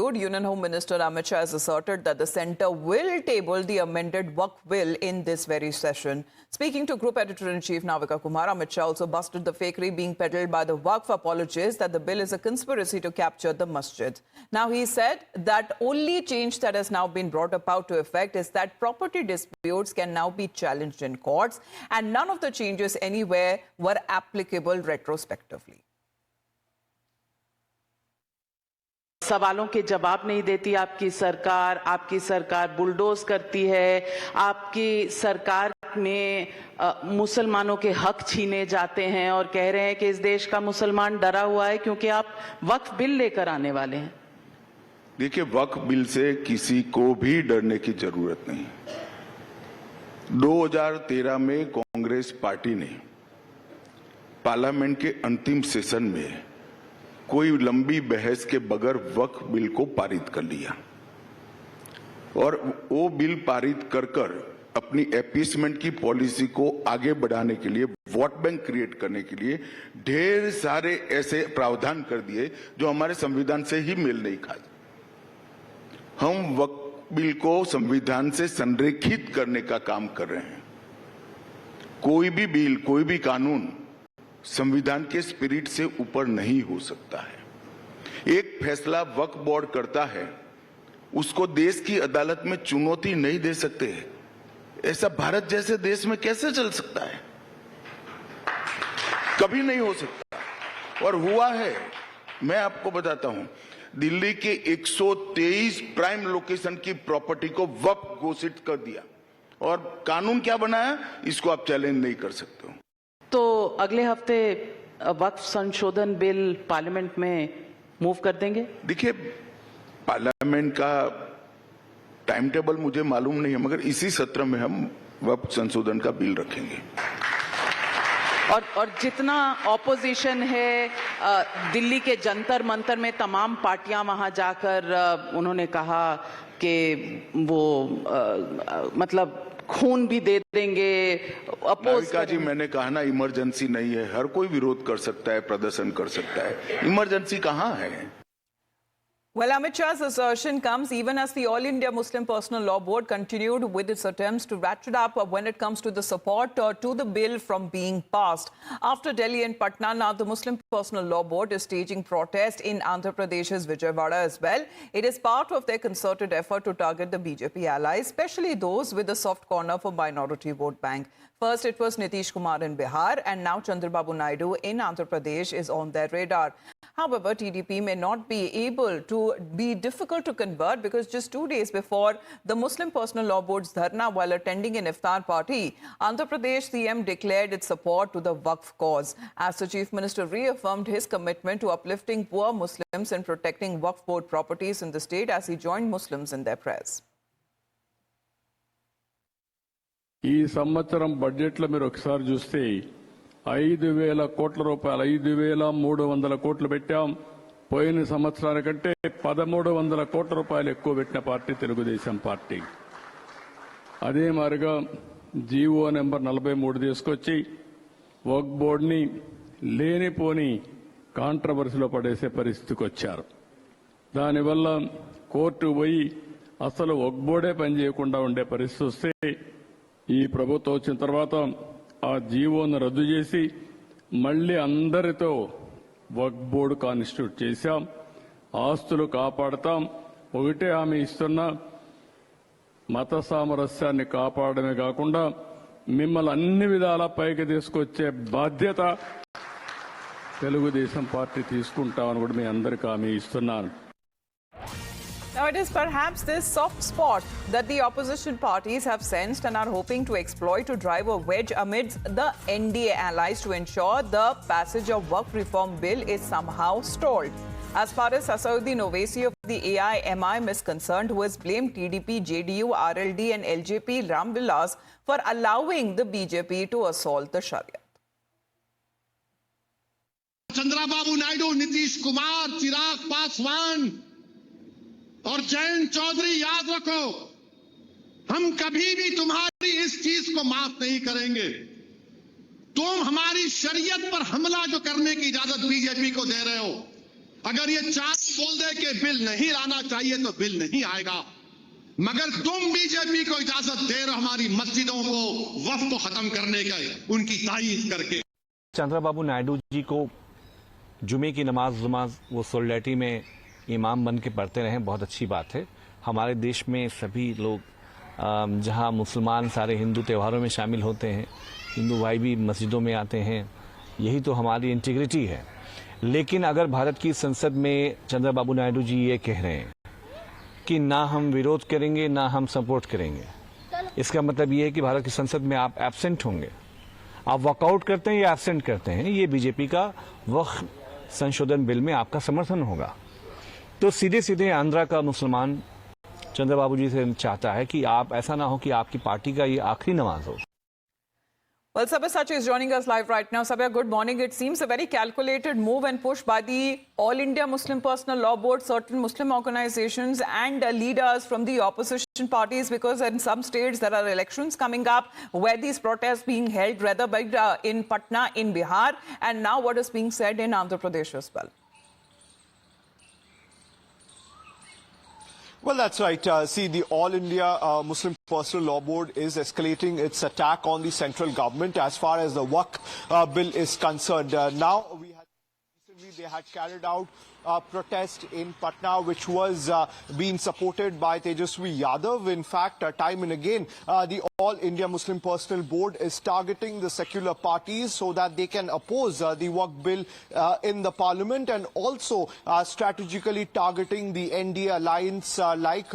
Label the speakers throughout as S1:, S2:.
S1: continued, Union Home Minister Amit Shah has asserted that the centre will table the amended Waqf bill in this very session. Speaking to Group Editor-in-Chief Navika Kumar, Amit Shah also busted the fakery being peddled by the Waqf apologists that the bill is a conspiracy to capture the masjid. Now, he said that only change that has now been brought about to effect is that property disputes can now be challenged in courts, and none of the changes anywhere were applicable retrospectively.
S2: सवालों के जवाब नहीं देती आपकी सरकार bulldoze करती है, आपकी सरकार में मुसलमानों के हक छीने जाते हैं और कह रहे हैं कि इस देश का मुसलमान डरा हुआ है क्योंकि आप वक्फ बिल लेकर आने वाले हैं।
S3: देखिए, वक्फ बिल से किसी को भी डरने की जरूरत नहीं। 2013 में कांग्रेस पार्टी ने पार्लियामेंट के अंतिम सेशन में कोई लंबी बहस के बगैर वक्फ बिल को पारित कर लिया और वो बिल पारित कर अपनी अपीसमेंट की पॉलिसी को आगे बढ़ाने के लिए, वोट बैंक क्रिएट करने के लिए ढेर सारे ऐसे प्रावधान कर दिए जो हमारे संविधान से ही मेल नहीं खाते। हम वक्फ बिल को संविधान से संरेखित करने का काम कर रहे हैं। कोई भी बिल, कोई भी कानून संविधान के स्पिरिट से ऊपर नहीं हो सकता है। एक फैसला वक्फ बोर्ड करता है, उसको देश की अदालत में चुनौती नहीं दे सकते। ऐसा भारत जैसे देश में कैसे चल सकता है? कभी नहीं हो सकता। और हुआ है, मैं आपको बताता हूं, दिल्ली के 123 प्राइम लोकेशन की प्रॉपर्टी को वक्फ घोषित कर दिया और कानून क्या बनाया, इसको आप चैलेंज नहीं कर सकते हो।
S2: तो अगले हफ्ते वक्फ संशोधन बिल पार्लियामेंट में मूव कर देंगे? देखिए,
S3: पार्लियामेंट का टाइम टेबल मुझे मालूम नहीं है, मगर इसी सत्र में हम वक्फ संशोधन का बिल रखेंगे।
S2: और जितना ऑपोजिशन है, दिल्ली के जंतर मंतर में तमाम पार्टियां वहां जाकर उन्होंने कहा कि वो मतलब खून भी दे देंगे,
S3: नाविका जी, मैंने कहा ना, इमरजेंसी नहीं है। हर कोई विरोध कर सकता है, प्रदर्शन कर सकता है। इमरजेंसी कहाँ है?
S1: Well, Amit Shah's assertion comes even as the All India Muslim Personal Law Board continued with its attempts to ratchet up when it comes to the support to the bill from being passed. After Delhi and Patna, now the Muslim Personal Law Board is staging protest in Andhra Pradesh's Vijayawada as well. It is part of their concerted effort to target the BJP allies, especially those with a soft corner for minority vote bank. First, it was Nitish Kumar in Bihar, and now Chandrababu Naidu in Andhra Pradesh is on their radar. However, TDP may not be able to be difficult to convert because just 2 days before the Muslim Personal Law Board's dharna while attending an iftar party, Andhra Pradesh CM declared its support to the Waqf cause. As the Chief Minister reaffirmed his commitment to uplifting poor Muslims and protecting Waqf board properties in the state as he joined Muslims in their prayers.
S4: ఈ సంవత్సరం బడ్జెట్లో మీరు ఒకసారి చూస్తే 5,000 కోట్ల రూపాయలు, 5,300 కోట్లు పెట్టాం. పోయిన సంవత్సరానికంటే 1,300 కోట్ల రూపాయలు ఎక్కువ పెట్టిన పార్టీ తెలుగుదేశం పార్టీ. అదే మాదిరిగా జీవో నెంబర్ 43 తీసుకొచ్చి వక్ఫ్ బోర్డుని లేనిపోని కాంట్రవర్సీలో పడేసే పరిస్థితికి వచ్చారు. దానివల్ల కోర్టు పోయి అసలు వక్ఫ్ బోర్డే పనిచేయకుండా ఉండే పరిస్థితి వస్తే ఈ ప్రభుత్వం వచ్చిన తర్వాత ఆ జీవోను రద్దు చేసి మళ్లీ అందరితో వక్ఫ్ బోర్డు కాన్స్టిట్యూట్ చేశాం. ఆస్తులు కాపాడతాం. ఒకటే హామీ ఇస్తున్నా, మత సామరస్యాన్ని కాపాడమే కాకుండా మిమ్మల్ని అన్ని విధాలా పైకి తీసుకొచ్చే బాధ్యత తెలుగుదేశం పార్టీ తీసుకుంటామని కూడా మీ అందరికీ హామీ ఇస్తున్నాను.
S1: Now, it is perhaps this soft spot that the opposition parties have sensed and are hoping to exploit to drive a wedge amidst the NDA allies to ensure the passage of Waqf reform bill is somehow stalled. As far as Asauddin Owaisi of the AIMIM is concerned, who has blamed TDP, JDU, RLD and LJP Ramvilas for allowing the BJP to assault the Shariat.
S5: Chandrababu Naidu, Nitish Kumar, Chirag Paswan और जयंत चौधरी, याद रखो, हम कभी भी तुम्हारी इस चीज को माफ नहीं करेंगे। तुम हमारी शरीयत पर हमला जो करने की इजाजत बीजेपी को दे रहे हो, अगर ये चार बोल दे कि बिल नहीं लाना चाहिए तो बिल नहीं आएगा, मगर तुम बीजेपी को इजाजत दे रहे हो हमारी मस्जिदों को वक्फ को खत्म करने का, उनकी तारीफ करके।
S6: चंद्रबाबू नायडू जी को जुमे की नमाज वो सोलिडरिटी में इमाम बन के पढ़ते रहें, बहुत अच्छी बात है। हमारे देश में सभी लोग जहां मुसलमान सारे हिंदू त्योहारों में शामिल होते हैं, हिंदू भाई भी मस्जिदों में आते हैं, यही तो हमारी इंटीग्रिटी है। लेकिन अगर भारत की संसद में चंद्रबाबू नायडू जी ये कह रहे हैं कि ना हम विरोध करेंगे ना हम सपोर्ट करेंगे, इसका मतलब ये है कि भारत की संसद में आप एब्सेंट होंगे, आप वॉकआउट करते हैं या एब्सेंट करते हैं, ये बीजेपी का वक्फ संशोधन बिल में आपका समर्थन होगा। तो सीधे सीधे आंध्रा का मुसलमान चंद्रबाबू जी से चाहता है कि आप ऐसा ना हो कि आपकी पार्टी का ये आखिरी नमाज हो।
S1: Well, Sabyasachi is joining us live right now. Sabya, good morning. It seems a very calculated move and push by the All India Muslim Personal Law Board, certain Muslim organizations and leaders from the opposition parties, because in some states there are elections coming up where these protests being held, rather by in Patna, in Bihar, and now what is being said in Andhra Pradesh as well.
S7: Well, that's right. See, the All India Muslim Personal Law Board is escalating its attack on the central government as far as the Waqf bill is concerned. Now, recently they had carried out a protest in Patna, which was being supported by Tejaswi Yadav. In fact, time and again, the All India Muslim Personal Board is targeting the secular parties so that they can oppose the Waqf bill in the parliament, and also strategically targeting the NDA alliance like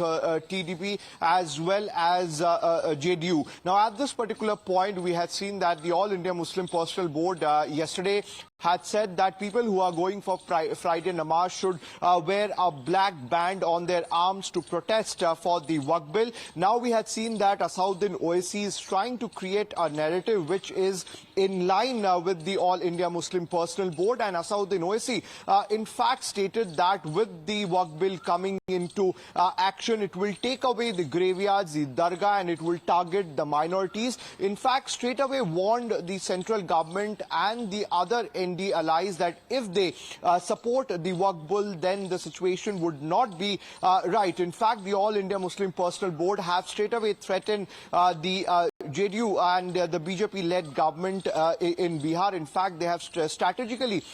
S7: TDP as well as JDU. Now, at this particular point, we had seen that the All India Muslim Personal Board yesterday had said that people who are going for Friday Namaz should wear a black band on their arms to protest for the Waqf bill. Now we had seen that Asauddin Owaisi is trying to create a narrative which is in line with the All India Muslim Personal Board, and Asauddin Owaisi in fact stated that with the Waqf bill coming into action, it will take away the graveyards, the dargah, and it will target the minorities. In fact, straight away warned the central government and the other ND allies that if they support the Waqf bill, then the situation would not be right. In fact, the All India Muslim Personal Board have straight away threatened the JDU and the BJP-led government in Bihar. In fact, they have strategically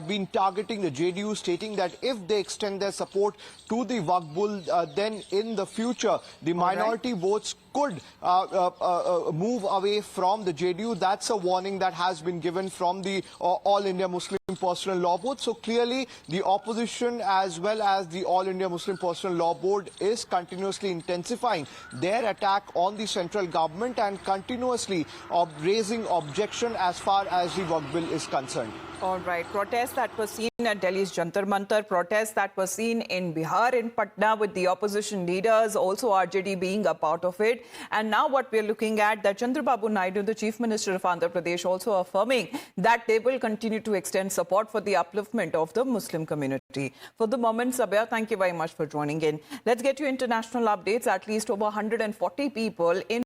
S7: been targeting the JDU, stating that if they extend their support to the Waqf bill, then in the future, the minority votes could move away from the JDU. That's a warning that has been given from the All India Muslim Personal Law Board. So clearly, the opposition as well as the All India Muslim Personal Law Board is continuously intensifying their attack on the central government and continuously raising objection as far as the Waqf bill is concerned.
S1: All right. Protests that were seen at Delhi's Jantar Mantar, protests that were seen in Bihar, in Patna, with the opposition leaders, also RJD being a part of it. And now what we're looking at, that Chandrababu Naidu, the Chief Minister of Andhra Pradesh, also affirming that they will continue to extend support for the upliftment of the Muslim community. For the moment, Sabya, thank you very much for joining in. Let's get you international updates. At least over 140 people in